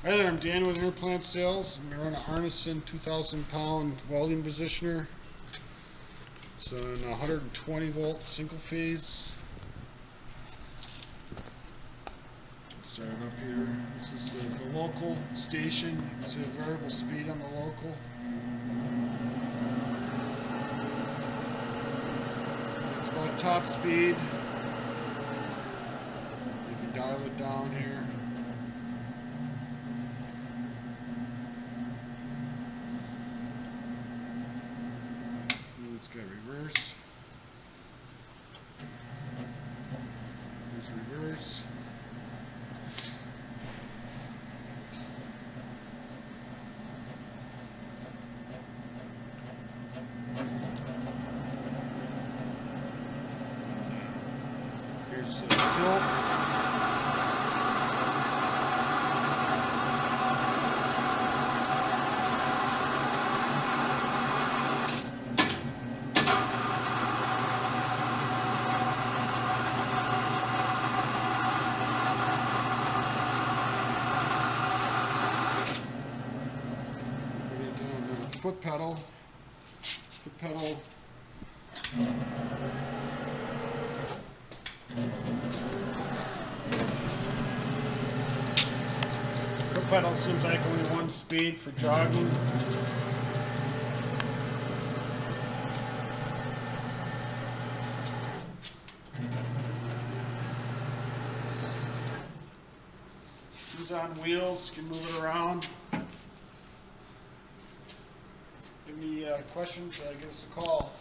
Hi there, I'm Dan with Interplant Sales. I'm running an Arneson 2,000 pound welding positioner. It's an 120 volt single phase. Start up here. This is the local station. You can see the variable speed on the local. It's about top speed. You can dial it down here. It's got reverse. There's reverse. Here's the tilt. Foot pedal. Foot pedal. Foot pedal seems like only one speed for jogging. It's on wheels, you can move it around. Any questions, give us a call.